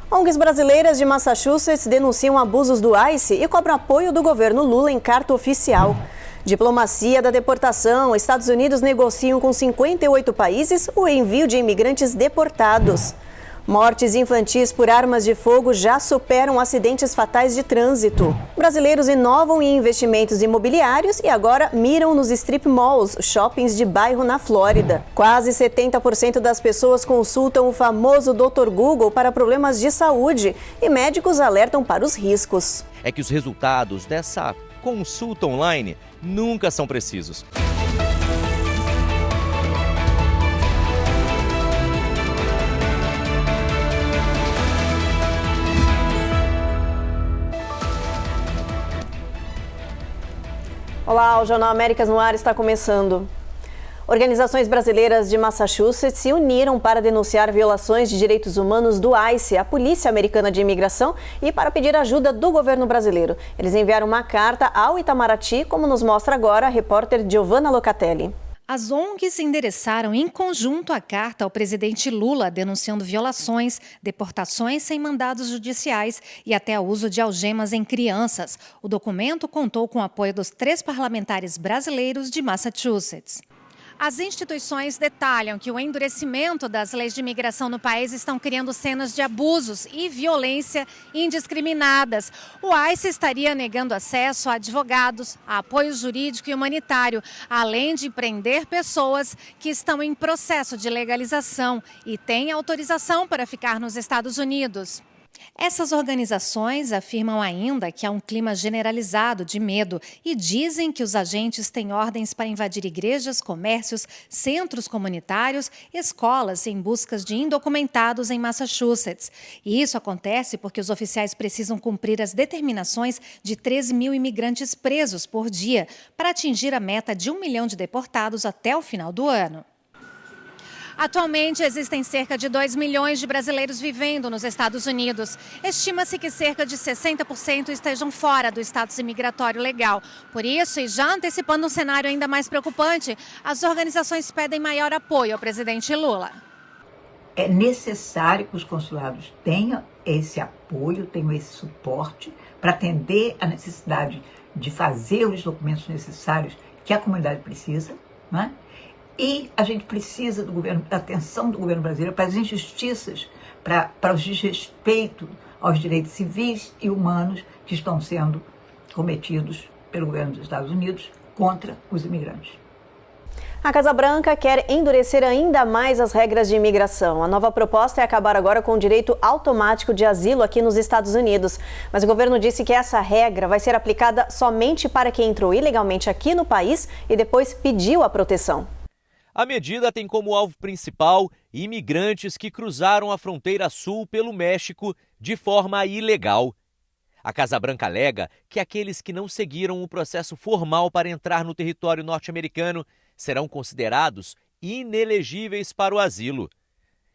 ONGs brasileiras de Massachusetts denunciam abusos do ICE e cobram apoio do governo Lula em carta oficial. Diplomacia da deportação. Estados Unidos negociam com 58 países o envio de imigrantes deportados. Mortes infantis por armas de fogo já superam acidentes fatais de trânsito. Brasileiros inovam em investimentos imobiliários e agora miram nos strip malls, shoppings de bairro na Flórida. Quase 70% das pessoas consultam o famoso Dr. Google para problemas de saúde e médicos alertam para os riscos. É que os resultados dessa consulta online nunca são precisos. Olá, o Jornal Américas no Ar está começando. Organizações brasileiras de Massachusetts se uniram para denunciar violações de direitos humanos do ICE, a Polícia Americana de Imigração, e para pedir ajuda do governo brasileiro. Eles enviaram uma carta ao Itamaraty, como nos mostra agora a repórter Giovanna Locatelli. As ONGs endereçaram em conjunto a carta ao presidente Lula, denunciando violações, deportações sem mandados judiciais e até o uso de algemas em crianças. O documento contou com o apoio dos 3 parlamentares brasileiros de Massachusetts. As instituições detalham que o endurecimento das leis de imigração no país estão criando cenas de abusos e violência indiscriminadas. O ICE estaria negando acesso a advogados, a apoio jurídico e humanitário, além de prender pessoas que estão em processo de legalização e têm autorização para ficar nos Estados Unidos. Essas organizações afirmam ainda que há um clima generalizado de medo e dizem que os agentes têm ordens para invadir igrejas, comércios, centros comunitários, escolas em busca de indocumentados em Massachusetts. E isso acontece porque os oficiais precisam cumprir as determinações de 13 mil imigrantes presos por dia para atingir a meta de 1 milhão de deportados até o final do ano. Atualmente, existem cerca de 2 milhões de brasileiros vivendo nos Estados Unidos. Estima-se que cerca de 60% estejam fora do status imigratório legal. Por isso, e já antecipando um cenário ainda mais preocupante, as organizações pedem maior apoio ao presidente Lula. É necessário que os consulados tenham esse apoio, tenham esse suporte para atender a necessidade de fazer os documentos necessários que a comunidade precisa, não é? E a gente precisa da atenção do governo brasileiro para as injustiças, para o desrespeito aos direitos civis e humanos que estão sendo cometidos pelo governo dos Estados Unidos contra os imigrantes. A Casa Branca quer endurecer ainda mais as regras de imigração. A nova proposta é acabar agora com o direito automático de asilo aqui nos Estados Unidos. Mas o governo disse que essa regra vai ser aplicada somente para quem entrou ilegalmente aqui no país e depois pediu a proteção. A medida tem como alvo principal imigrantes que cruzaram a fronteira sul pelo México de forma ilegal. A Casa Branca alega que aqueles que não seguiram o processo formal para entrar no território norte-americano serão considerados inelegíveis para o asilo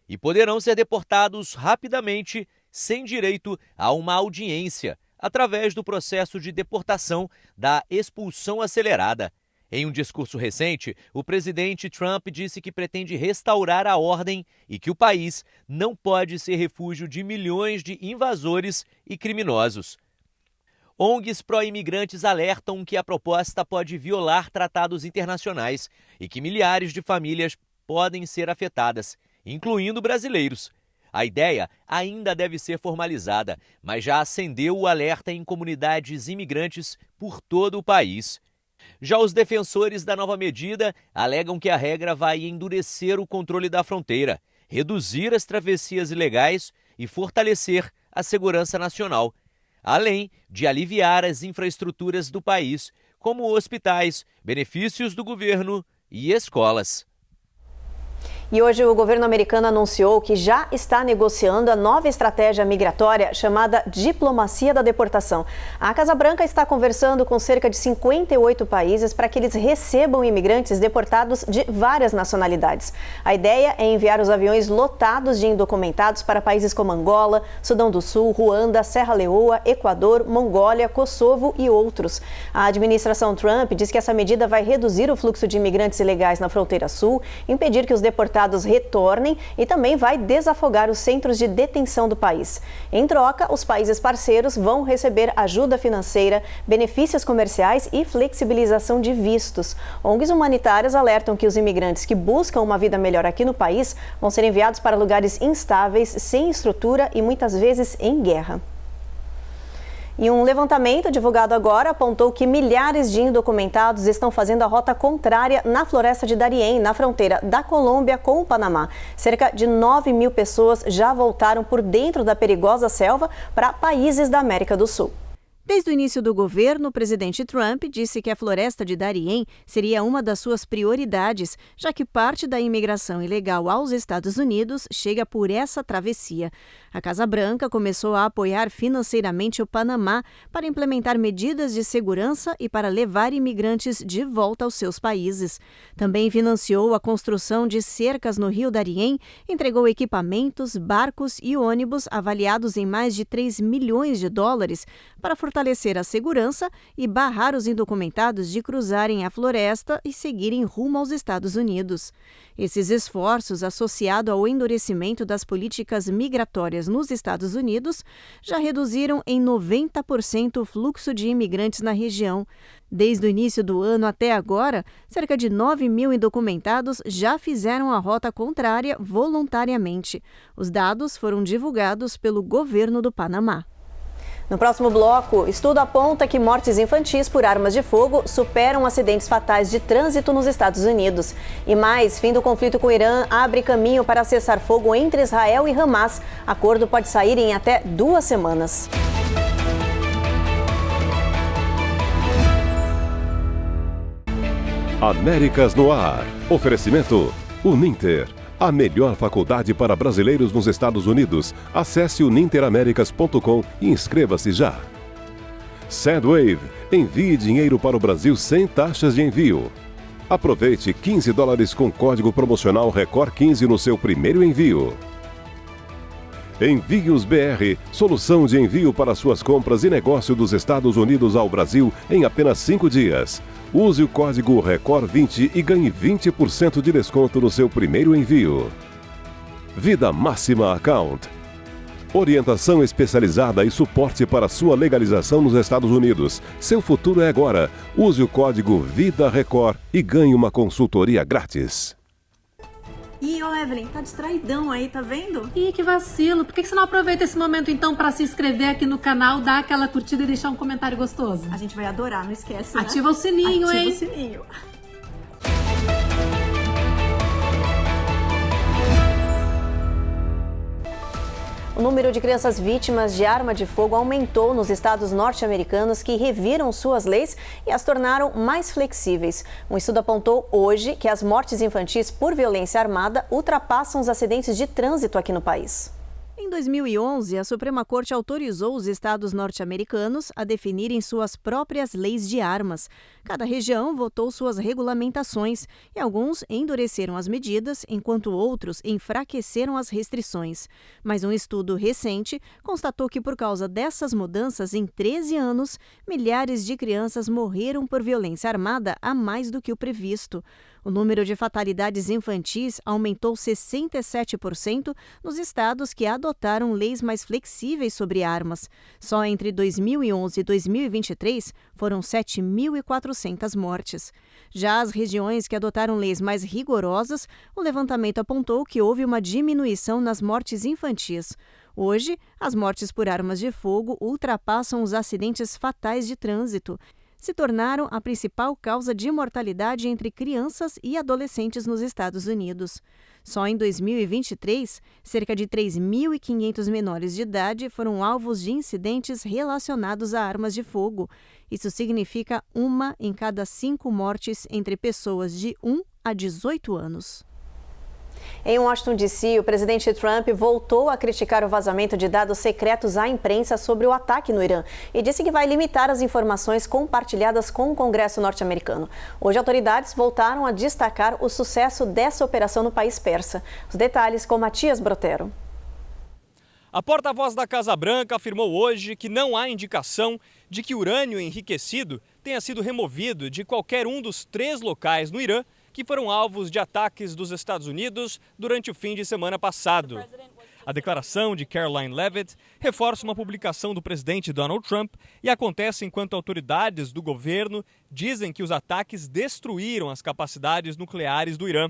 e poderão ser deportados rapidamente, sem direito a uma audiência, através do processo de deportação da expulsão acelerada. Em um discurso recente, o presidente Trump disse que pretende restaurar a ordem e que o país não pode ser refúgio de milhões de invasores e criminosos. ONGs pró-imigrantes alertam que a proposta pode violar tratados internacionais e que milhares de famílias podem ser afetadas, incluindo brasileiros. A ideia ainda deve ser formalizada, mas já acendeu o alerta em comunidades imigrantes por todo o país. Já os defensores da nova medida alegam que a regra vai endurecer o controle da fronteira, reduzir as travessias ilegais e fortalecer a segurança nacional, além de aliviar as infraestruturas do país, como hospitais, benefícios do governo e escolas. E hoje o governo americano anunciou que já está negociando a nova estratégia migratória chamada Diplomacia da Deportação. A Casa Branca está conversando com cerca de 58 países para que eles recebam imigrantes deportados de várias nacionalidades. A ideia é enviar os aviões lotados de indocumentados para países como Angola, Sudão do Sul, Ruanda, Serra Leoa, Equador, Mongólia, Kosovo e outros. A administração Trump diz que essa medida vai reduzir o fluxo de imigrantes ilegais na fronteira sul, impedir que os deportados indocumentados retornem e também vai desafogar os centros de detenção do país. Em troca, os países parceiros vão receber ajuda financeira, benefícios comerciais e flexibilização de vistos. ONGs humanitárias alertam que os imigrantes que buscam uma vida melhor aqui no país vão ser enviados para lugares instáveis, sem estrutura e muitas vezes em guerra. E um levantamento divulgado agora apontou que milhares de indocumentados estão fazendo a rota contrária na floresta de Darién, na fronteira da Colômbia com o Panamá. Cerca de 9 mil pessoas já voltaram por dentro da perigosa selva para países da América do Sul. Desde o início do governo, o presidente Trump disse que a floresta de Darién seria uma das suas prioridades, já que parte da imigração ilegal aos Estados Unidos chega por essa travessia. A Casa Branca começou a apoiar financeiramente o Panamá para implementar medidas de segurança e para levar imigrantes de volta aos seus países. Também financiou a construção de cercas no Rio Darién, entregou equipamentos, barcos e ônibus avaliados em mais de 3 milhões de dólares para fortalecer a segurança e barrar os indocumentados de cruzarem a floresta e seguirem rumo aos Estados Unidos. Esses esforços, associados ao endurecimento das políticas migratórias nos Estados Unidos, já reduziram em 90% o fluxo de imigrantes na região. Desde o início do ano até agora, cerca de 9 mil indocumentados já fizeram a rota contrária voluntariamente. Os dados foram divulgados pelo governo do Panamá. No próximo bloco, estudo aponta que mortes infantis por armas de fogo superam acidentes fatais de trânsito nos Estados Unidos. E mais, fim do conflito com o Irã abre caminho para cessar fogo entre Israel e Hamas. Acordo pode sair em até 2 semanas. Américas no ar. Oferecimento Uninter. A melhor faculdade para brasileiros nos Estados Unidos. Acesse uninteraméricas.com e inscreva-se já. Sendwave. Envie dinheiro para o Brasil sem taxas de envio. Aproveite $15 com código promocional Record 15 no seu primeiro envio. Envios BR. Solução de envio para suas compras e negócio dos Estados Unidos ao Brasil em apenas 5 dias. Use o código RECORD20 e ganhe 20% de desconto no seu primeiro envio. Vida Máxima Account. Orientação especializada e suporte para sua legalização nos Estados Unidos. Seu futuro é agora. Use o código VIDARECORD e ganhe uma consultoria grátis. Ih, ô Evelyn, tá distraidão aí, tá vendo? Ih, que vacilo. Por que você não aproveita esse momento então para se inscrever aqui no canal, dar aquela curtida e deixar um comentário gostoso? A gente vai adorar, não esquece, né? Ativa o sininho, hein? Ativa o sininho. O número de crianças vítimas de arma de fogo aumentou nos estados norte-americanos que reviram suas leis e as tornaram mais flexíveis. Um estudo apontou hoje que as mortes infantis por violência armada ultrapassam os acidentes de trânsito aqui no país. Em 2011, a Suprema Corte autorizou os estados norte-americanos a definirem suas próprias leis de armas. Cada região votou suas regulamentações e alguns endureceram as medidas, enquanto outros enfraqueceram as restrições. Mas um estudo recente constatou que, por causa dessas mudanças, em 13 anos, milhares de crianças morreram por violência armada a mais do que o previsto. O número de fatalidades infantis aumentou 67% nos estados que adotaram leis mais flexíveis sobre armas. Só entre 2011 e 2023 foram 7.400 mortes. Já as regiões que adotaram leis mais rigorosas, o levantamento apontou que houve uma diminuição nas mortes infantis. Hoje, as mortes por armas de fogo ultrapassam os acidentes fatais de trânsito. Se tornaram a principal causa de mortalidade entre crianças e adolescentes nos Estados Unidos. Só em 2023, cerca de 3.500 menores de idade foram alvos de incidentes relacionados a armas de fogo. Isso significa 1 em cada 5 mortes entre pessoas de 1 a 18 anos. Em Washington, D.C., o presidente Trump voltou a criticar o vazamento de dados secretos à imprensa sobre o ataque no Irã e disse que vai limitar as informações compartilhadas com o Congresso norte-americano. Hoje, autoridades voltaram a destacar o sucesso dessa operação no país persa. Os detalhes com Matias Brotero. A porta-voz da Casa Branca afirmou hoje que não há indicação de que urânio enriquecido tenha sido removido de qualquer um dos 3 locais no Irã que foram alvos de ataques dos Estados Unidos durante o fim de semana passado. A declaração de Caroline Leavitt reforça uma publicação do presidente Donald Trump e acontece enquanto autoridades do governo dizem que os ataques destruíram as capacidades nucleares do Irã.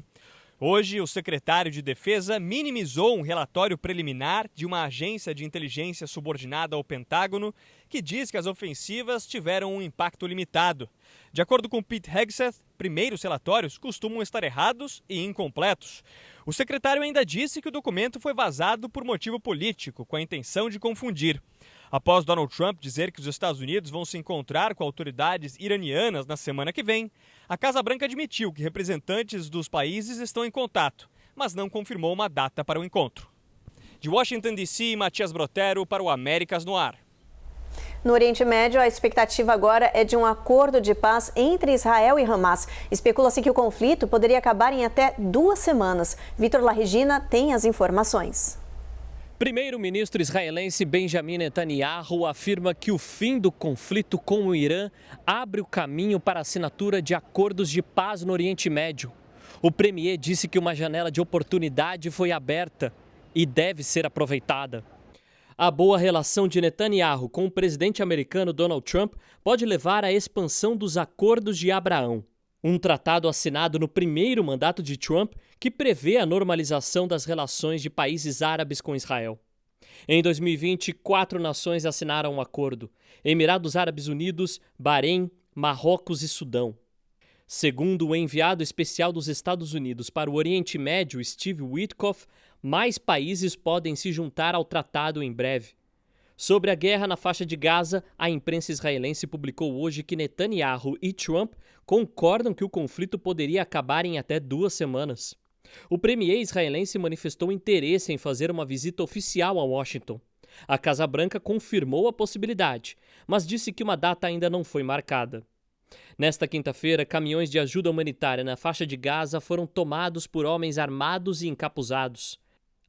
Hoje, o secretário de Defesa minimizou um relatório preliminar de uma agência de inteligência subordinada ao Pentágono que diz que as ofensivas tiveram um impacto limitado. De acordo com Pete Hegseth, primeiros relatórios costumam estar errados e incompletos. O secretário ainda disse que o documento foi vazado por motivo político, com a intenção de confundir. Após Donald Trump dizer que os Estados Unidos vão se encontrar com autoridades iranianas na semana que vem, a Casa Branca admitiu que representantes dos países estão em contato, mas não confirmou uma data para o encontro. De Washington, D.C., Matias Brotero para o Américas no Ar. No Oriente Médio, a expectativa agora é de um acordo de paz entre Israel e Hamas. Especula-se que o conflito poderia acabar em até 2 semanas. Vitor Larregina tem as informações. Primeiro-ministro israelense Benjamin Netanyahu afirma que o fim do conflito com o Irã abre o caminho para a assinatura de acordos de paz no Oriente Médio. O premier disse que uma janela de oportunidade foi aberta e deve ser aproveitada. A boa relação de Netanyahu com o presidente americano Donald Trump pode levar à expansão dos Acordos de Abraão, um tratado assinado no primeiro mandato de Trump que prevê a normalização das relações de países árabes com Israel. Em 2020, 4 nações assinaram um acordo: Emirados Árabes Unidos, Bahrein, Marrocos e Sudão. Segundo o enviado especial dos Estados Unidos para o Oriente Médio, Steve Witkoff, mais países podem se juntar ao tratado em breve. Sobre a guerra na faixa de Gaza, a imprensa israelense publicou hoje que Netanyahu e Trump concordam que o conflito poderia acabar em até 2 semanas. O premier israelense manifestou interesse em fazer uma visita oficial a Washington. A Casa Branca confirmou a possibilidade, mas disse que uma data ainda não foi marcada. Nesta quinta-feira, caminhões de ajuda humanitária na faixa de Gaza foram tomados por homens armados e encapuzados.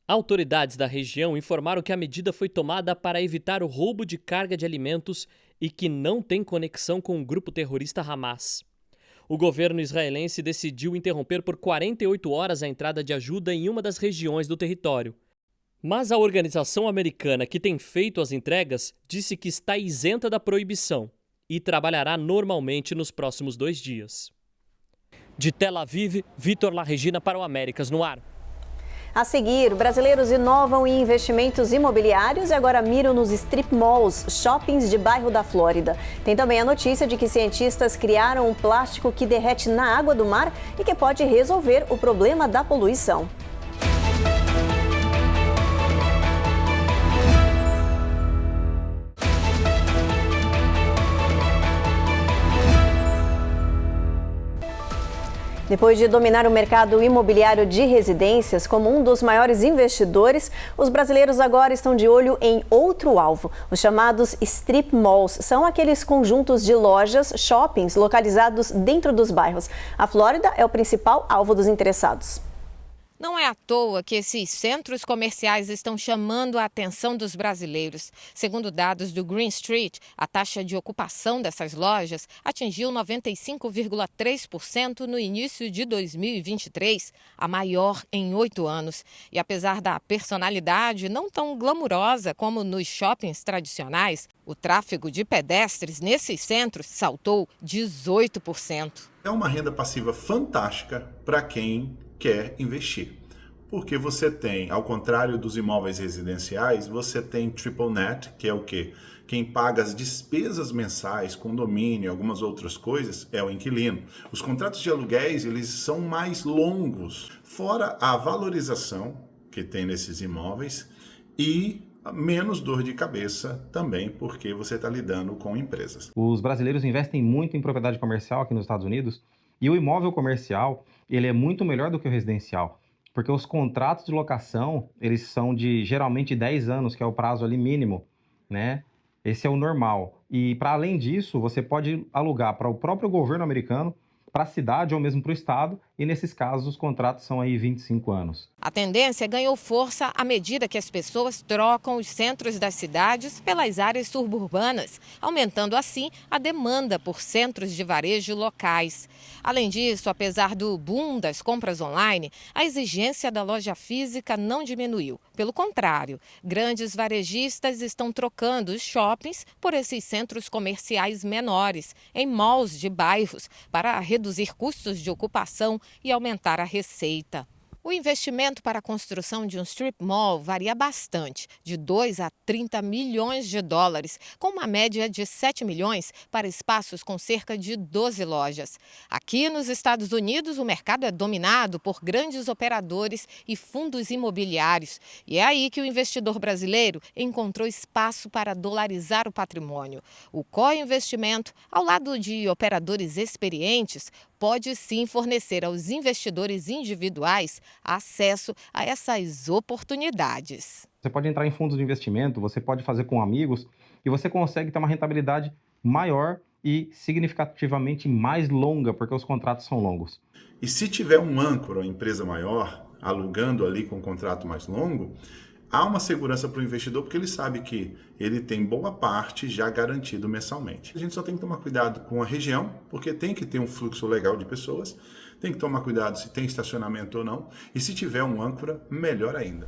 Autoridades da região informaram que a medida foi tomada para evitar o roubo de carga de alimentos e que não tem conexão com o grupo terrorista Hamas. O governo israelense decidiu interromper por 48 horas a entrada de ajuda em uma das regiões do território. Mas a organização americana que tem feito as entregas disse que está isenta da proibição e trabalhará normalmente nos próximos 2 dias. De Tel Aviv, Vitor Larregina para o Américas no Ar. A seguir, brasileiros inovam em investimentos imobiliários e agora miram nos strip malls, shoppings de bairro da Flórida. Tem também a notícia de que cientistas criaram um plástico que derrete na água do mar e que pode resolver o problema da poluição. Depois de dominar o mercado imobiliário de residências como um dos maiores investidores, os brasileiros agora estão de olho em outro alvo. Os chamados strip malls são aqueles conjuntos de lojas, shoppings localizados dentro dos bairros. A Flórida é o principal alvo dos interessados. Não é à toa que esses centros comerciais estão chamando a atenção dos brasileiros. Segundo dados do Green Street, a taxa de ocupação dessas lojas atingiu 95,3% no início de 2023, a maior em 8 anos. E apesar da personalidade não tão glamurosa como nos shoppings tradicionais, o tráfego de pedestres nesses centros saltou 18%. É uma renda passiva fantástica para quem quer investir, porque você tem, ao contrário dos imóveis residenciais, você tem triple net, que é o quê? Quem paga as despesas mensais, condomínio, algumas outras coisas, é o inquilino. Os contratos de aluguéis, eles são mais longos, fora a valorização que tem nesses imóveis e menos dor de cabeça também, porque você está lidando com empresas. Os brasileiros investem muito em propriedade comercial aqui nos Estados Unidos e o imóvel comercial, ele é muito melhor do que o residencial, porque os contratos de locação, eles são de geralmente 10 anos, que é o prazo ali mínimo, né? Esse é o normal. E para além disso, você pode alugar para o próprio governo americano, para a cidade ou mesmo para o estado, e nesses casos os contratos são aí 25 anos. A tendência ganhou força à medida que as pessoas trocam os centros das cidades pelas áreas suburbanas, aumentando assim a demanda por centros de varejo locais. Além disso, apesar do boom das compras online, a exigência da loja física não diminuiu. Pelo contrário, grandes varejistas estão trocando os shoppings por esses centros comerciais menores, em malls de bairros, para reduzir custos de ocupação e aumentar a receita. O investimento para a construção de um strip mall varia bastante, de 2 a 30 milhões de dólares, com uma média de 7 milhões para espaços com cerca de 12 lojas. Aqui nos Estados Unidos, o mercado é dominado por grandes operadores e fundos imobiliários. E é aí que o investidor brasileiro encontrou espaço para dolarizar o patrimônio. O co-investimento, ao lado de operadores experientes, pode sim fornecer aos investidores individuais acesso a essas oportunidades. Você pode entrar em fundos de investimento, você pode fazer com amigos e você consegue ter uma rentabilidade maior e significativamente mais longa, porque os contratos são longos. E se tiver um âncora, uma empresa maior, alugando ali com um contrato mais longo, há uma segurança para o investidor, porque ele sabe que ele tem boa parte já garantido mensalmente. A gente só tem que tomar cuidado com a região, porque tem que ter um fluxo legal de pessoas, tem que tomar cuidado se tem estacionamento ou não, e se tiver um âncora, melhor ainda.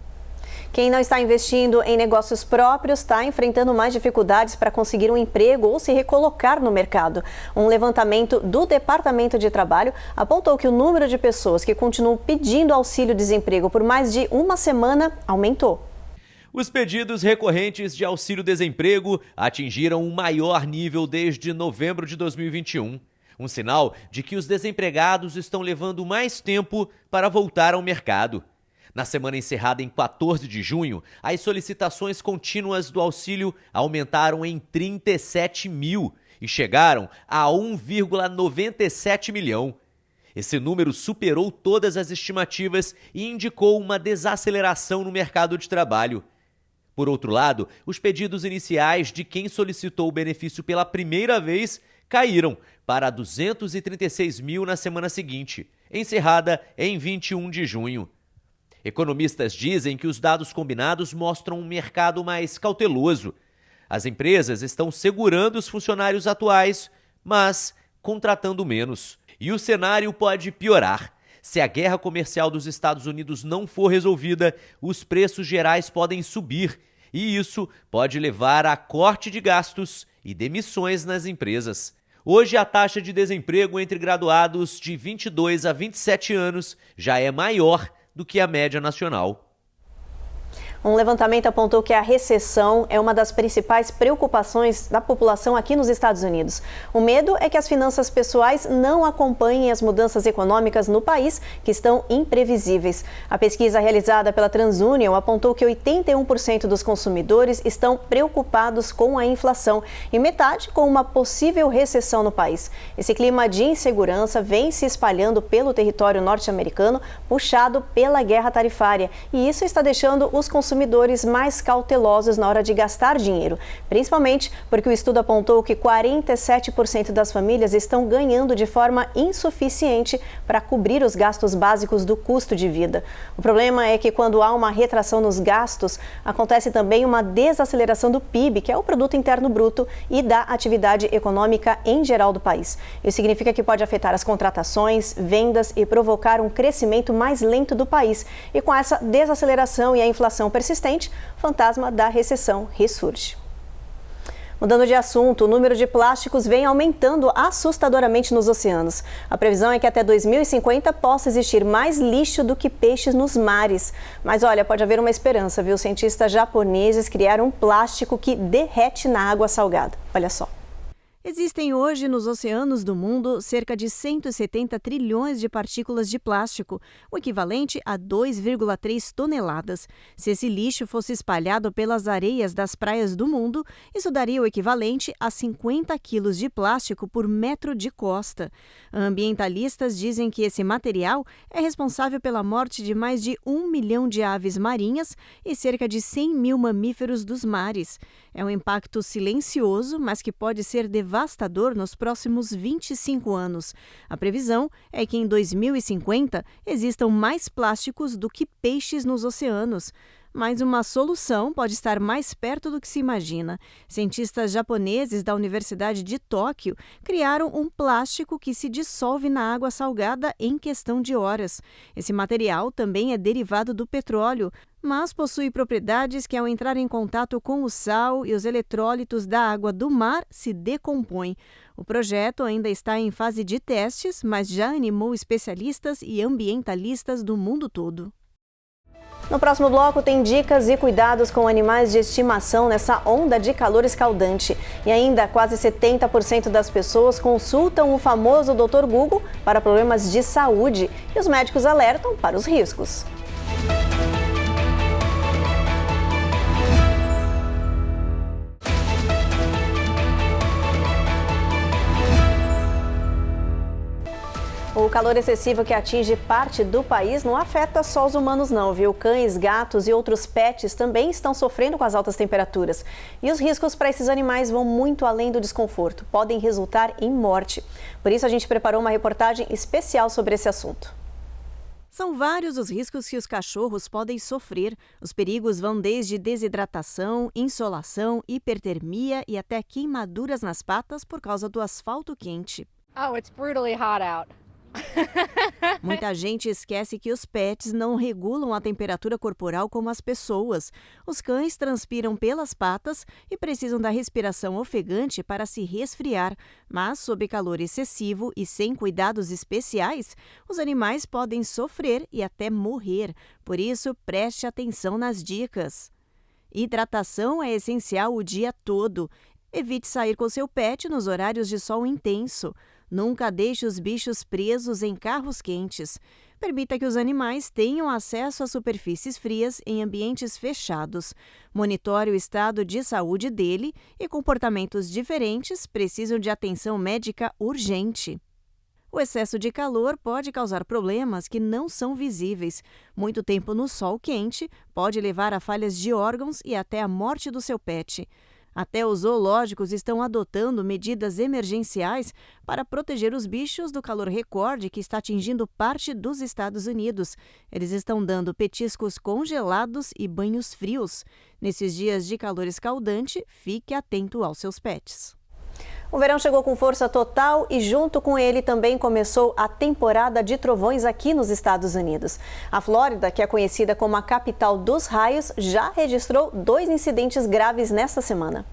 Quem não está investindo em negócios próprios está enfrentando mais dificuldades para conseguir um emprego ou se recolocar no mercado. Um levantamento do Departamento de Trabalho apontou que o número de pessoas que continuam pedindo auxílio-desemprego por mais de uma semana aumentou. Os pedidos recorrentes de auxílio-desemprego atingiram o maior nível desde novembro de 2021. Um sinal de que os desempregados estão levando mais tempo para voltar ao mercado. Na semana encerrada em 14 de junho, as solicitações contínuas do auxílio aumentaram em 37 mil e chegaram a 1,97 milhão. Esse número superou todas as estimativas e indicou uma desaceleração no mercado de trabalho. Por outro lado, os pedidos iniciais de quem solicitou o benefício pela primeira vez caíram para 236 mil na semana seguinte, encerrada em 21 de junho. Economistas dizem que os dados combinados mostram um mercado mais cauteloso. As empresas estão segurando os funcionários atuais, mas contratando menos. E o cenário pode piorar. Se a guerra comercial dos Estados Unidos não for resolvida, os preços gerais podem subir, e isso pode levar a corte de gastos e demissões nas empresas. Hoje, a taxa de desemprego entre graduados de 22 a 27 anos já é maior do que a média nacional. Um levantamento apontou que a recessão é uma das principais preocupações da população aqui nos Estados Unidos. O medo é que as finanças pessoais não acompanhem as mudanças econômicas no país, que estão imprevisíveis. A pesquisa realizada pela TransUnion apontou que 81% dos consumidores estão preocupados com a inflação e metade com uma possível recessão no país. Esse clima de insegurança vem se espalhando pelo território norte-americano, puxado pela guerra tarifária, e isso está deixando os consumidores mais cautelosos na hora de gastar dinheiro, principalmente porque o estudo apontou que 47% das famílias estão ganhando de forma insuficiente para cobrir os gastos básicos do custo de vida. O problema é que quando há uma retração nos gastos, acontece também uma desaceleração do PIB, que é o Produto Interno Bruto, e da atividade econômica em geral do país. Isso significa que pode afetar as contratações, vendas e provocar um crescimento mais lento do país. E com essa desaceleração e a inflação persistente, o fantasma da recessão ressurge. Mudando de assunto, o número de plásticos vem aumentando assustadoramente nos oceanos. A previsão é que até 2050 possa existir mais lixo do que peixes nos mares. Mas olha, pode haver uma esperança, viu? Cientistas japoneses criaram um plástico que derrete na água salgada. Olha só. Existem hoje nos oceanos do mundo cerca de 170 trilhões de partículas de plástico, o equivalente a 2,3 toneladas. Se esse lixo fosse espalhado pelas areias das praias do mundo, isso daria o equivalente a 50 quilos de plástico por metro de costa. Ambientalistas dizem que esse material é responsável pela morte de mais de 1 milhão de aves marinhas e cerca de 100 mil mamíferos dos mares. É um impacto silencioso, mas que pode ser devastador devastador nos próximos 25 anos. A previsão é que em 2050 existam mais plásticos do que peixes nos oceanos. Mas uma solução pode estar mais perto do que se imagina. Cientistas japoneses da Universidade de Tóquio criaram um plástico que se dissolve na água salgada em questão de horas. Esse material também é derivado do petróleo, mas possui propriedades que, ao entrar em contato com o sal e os eletrólitos da água do mar, se decompõem. O projeto ainda está em fase de testes, mas já animou especialistas e ambientalistas do mundo todo. No próximo bloco tem dicas e cuidados com animais de estimação nessa onda de calor escaldante. E ainda quase 70% das pessoas consultam o famoso Dr. Google para problemas de saúde e os médicos alertam para os riscos. O calor excessivo que atinge parte do país não afeta só os humanos não, viu? Cães, gatos e outros pets também estão sofrendo com as altas temperaturas. E os riscos para esses animais vão muito além do desconforto, podem resultar em morte. Por isso a gente preparou uma reportagem especial sobre esse assunto. São vários os riscos que os cachorros podem sofrer. Os perigos vão desde desidratação, insolação, hipertermia e até queimaduras nas patas por causa do asfalto quente. Oh, it's brutally hot out. Muita gente esquece que os pets não regulam a temperatura corporal como as pessoas. Os cães transpiram pelas patas e precisam da respiração ofegante para se resfriar. Mas, sob calor excessivo e sem cuidados especiais, os animais podem sofrer e até morrer. Por isso, preste atenção nas dicas. Hidratação é essencial o dia todo. Evite sair com seu pet nos horários de sol intenso. Nunca deixe os bichos presos em carros quentes. Permita que os animais tenham acesso a superfícies frias em ambientes fechados. Monitore o estado de saúde dele e comportamentos diferentes precisam de atenção médica urgente. O excesso de calor pode causar problemas que não são visíveis. Muito tempo no sol quente pode levar a falhas de órgãos e até a morte do seu pet. Até os zoológicos estão adotando medidas emergenciais para proteger os bichos do calor recorde que está atingindo parte dos Estados Unidos. Eles estão dando petiscos congelados e banhos frios. Nesses dias de calor escaldante, fique atento aos seus pets. O verão chegou com força total e junto com ele também começou a temporada de trovões aqui nos Estados Unidos. A Flórida, que é conhecida como a capital dos raios, já registrou 2 incidentes graves nesta semana.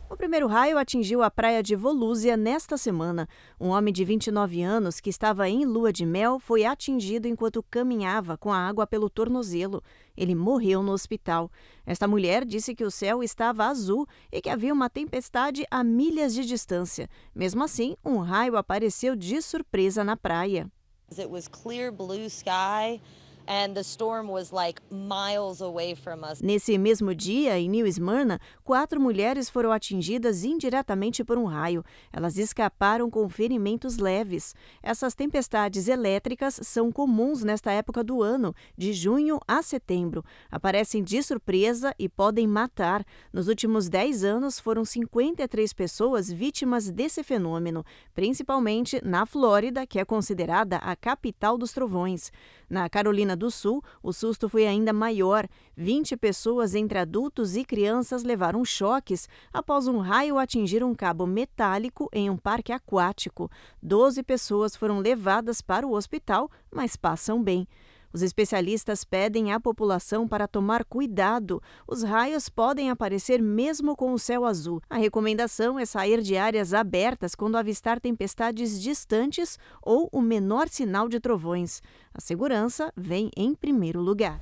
O primeiro raio atingiu a praia de Volusia nesta semana. Um homem de 29 anos que estava em lua de mel foi atingido enquanto caminhava com a água pelo tornozelo. Ele morreu no hospital. Esta mulher disse que o céu estava azul e que havia uma tempestade a milhas de distância. Mesmo assim, um raio apareceu de surpresa na praia. It was clear blue sky. And the storm was like miles away from us. Nesse mesmo dia, em New Smyrna, 4 mulheres foram atingidas indiretamente por um raio. Elas escaparam com ferimentos leves. Essas tempestades elétricas são comuns nesta época do ano, de junho a setembro. Aparecem de surpresa e podem matar. Nos últimos 10 anos, foram 53 pessoas vítimas desse fenômeno, principalmente na Flórida, que é considerada a capital dos trovões. Na Carolina do Sul, o susto foi ainda maior. 20 pessoas entre adultos e crianças levaram choques após um raio atingir um cabo metálico em um parque aquático. 12 pessoas foram levadas para o hospital, mas passam bem. Os especialistas pedem à população para tomar cuidado. Os raios podem aparecer mesmo com o céu azul. A recomendação é sair de áreas abertas quando avistar tempestades distantes ou o menor sinal de trovões. A segurança vem em primeiro lugar.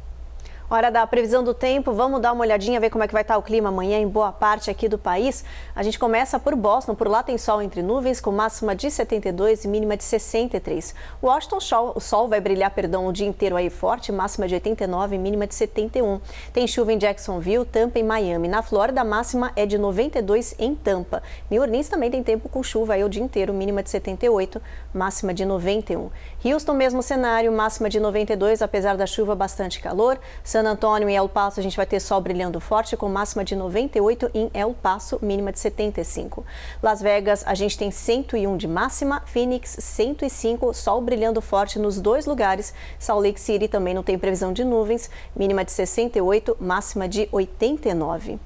Hora da previsão do tempo, vamos dar uma olhadinha, ver como é que vai estar o clima amanhã em boa parte aqui do país. A gente começa por Boston, por lá tem sol entre nuvens, com máxima de 72 e mínima de 63. Washington, o sol vai brilhar, o dia inteiro aí forte, máxima de 89 e mínima de 71. Tem chuva em Jacksonville, Tampa e Miami. Na Flórida, a máxima é de 92 em Tampa. New Orleans também tem tempo com chuva aí o dia inteiro, mínima de 78, máxima de 91. Houston, mesmo cenário, máxima de 92, apesar da chuva, bastante calor. San Antônio e El Paso a gente vai ter sol brilhando forte com máxima de 98, em El Paso mínima de 75. Las Vegas a gente tem 101 de máxima, Phoenix 105, sol brilhando forte nos dois lugares. Salt Lake City também não tem previsão de nuvens, mínima de 68, máxima de 89.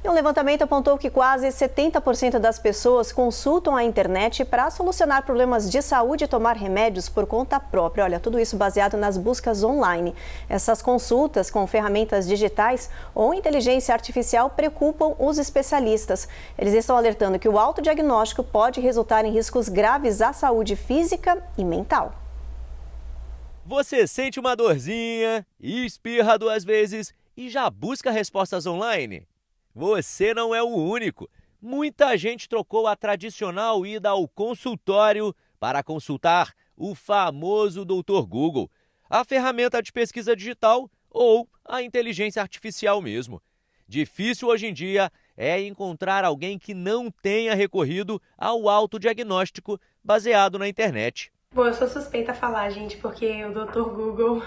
E um levantamento apontou que quase 70% das pessoas consultam a internet para solucionar problemas de saúde e tomar remédios por conta própria. Olha, tudo isso baseado nas buscas online. Essas consultas com ferramentas digitais ou inteligência artificial preocupam os especialistas. Eles estão alertando que o autodiagnóstico pode resultar em riscos graves à saúde física e mental. Você sente uma dorzinha, espirra 2 vezes e já busca respostas online? Você não é o único. Muita gente trocou a tradicional ida ao consultório para consultar o famoso Dr. Google, a ferramenta de pesquisa digital ou a inteligência artificial mesmo. Difícil hoje em dia é encontrar alguém que não tenha recorrido ao autodiagnóstico baseado na internet. Bom, eu sou suspeita a falar, gente, porque o Dr. Google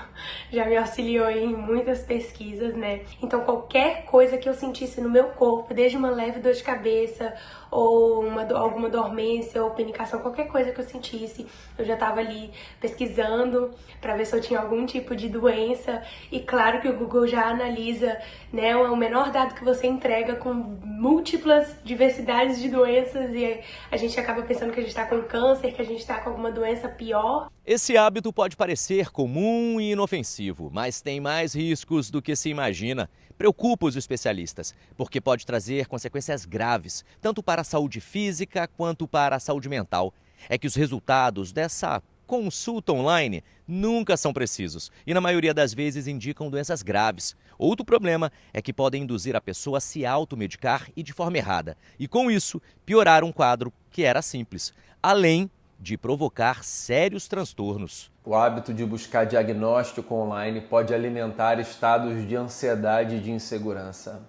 já me auxiliou em muitas pesquisas, né? Então, qualquer coisa que eu sentisse no meu corpo, desde uma leve dor de cabeça ou alguma dormência ou penicação, qualquer coisa que eu sentisse, eu já estava ali pesquisando para ver se eu tinha algum tipo de doença. E claro que o Google já analisa, né, o menor dado que você entrega com múltiplas diversidades de doenças e a gente acaba pensando que a gente está com câncer, que a gente está com alguma doença pior. Esse hábito pode parecer comum e inofensivo, mas tem mais riscos do que se imagina. Preocupa os especialistas, porque pode trazer consequências graves, tanto para a saúde física quanto para a saúde mental. É que os resultados dessa consulta online nunca são precisos e, na maioria das vezes, indicam doenças graves. Outro problema é que podem induzir a pessoa a se automedicar e de forma errada, e com isso piorar um quadro que era simples, além de provocar sérios transtornos. O hábito de buscar diagnóstico online pode alimentar estados de ansiedade e de insegurança.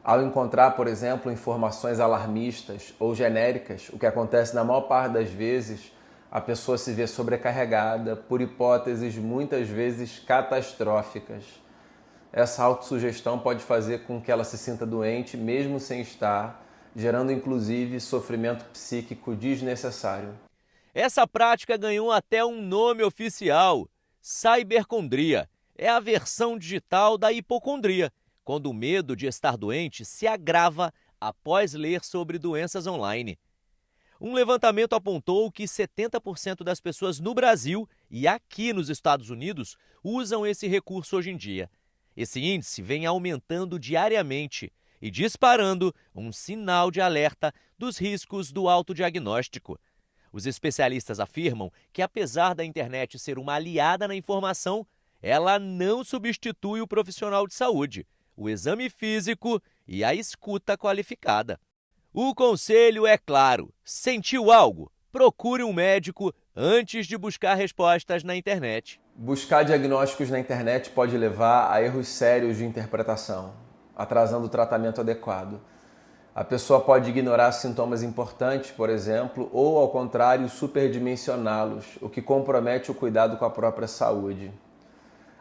Ao encontrar, por exemplo, informações alarmistas ou genéricas, o que acontece na maior parte das vezes, a pessoa se vê sobrecarregada por hipóteses muitas vezes catastróficas. Essa autossugestão pode fazer com que ela se sinta doente mesmo sem estar, gerando inclusive sofrimento psíquico desnecessário. Essa prática ganhou até um nome oficial: cibercondria. É a versão digital da hipocondria, quando o medo de estar doente se agrava após ler sobre doenças online. Um levantamento apontou que 70% das pessoas no Brasil e aqui nos Estados Unidos usam esse recurso hoje em dia. Esse índice vem aumentando diariamente e disparando um sinal de alerta dos riscos do autodiagnóstico. Os especialistas afirmam que, apesar da internet ser uma aliada na informação, ela não substitui o profissional de saúde, o exame físico e a escuta qualificada. O conselho é claro: sentiu algo? Procure um médico antes de buscar respostas na internet. Buscar diagnósticos na internet pode levar a erros sérios de interpretação, atrasando o tratamento adequado. A pessoa pode ignorar sintomas importantes, por exemplo, ou, ao contrário, superdimensioná-los, o que compromete o cuidado com a própria saúde.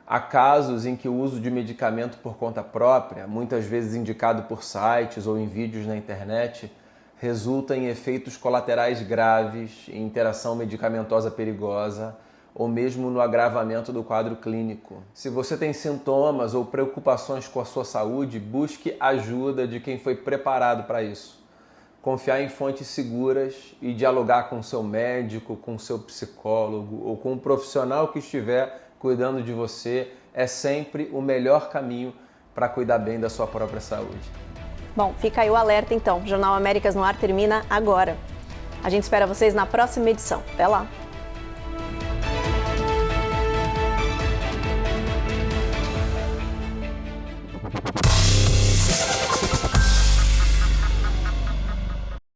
Há casos em que o uso de medicamento por conta própria, muitas vezes indicado por sites ou em vídeos na internet, resulta em efeitos colaterais graves, em interação medicamentosa perigosa, ou mesmo no agravamento do quadro clínico. Se você tem sintomas ou preocupações com a sua saúde, busque ajuda de quem foi preparado para isso. Confiar em fontes seguras e dialogar com seu médico, com seu psicólogo ou com um profissional que estiver cuidando de você é sempre o melhor caminho para cuidar bem da sua própria saúde. Bom, fica aí o alerta então. O Jornal Américas no Ar termina agora. A gente espera vocês na próxima edição. Até lá!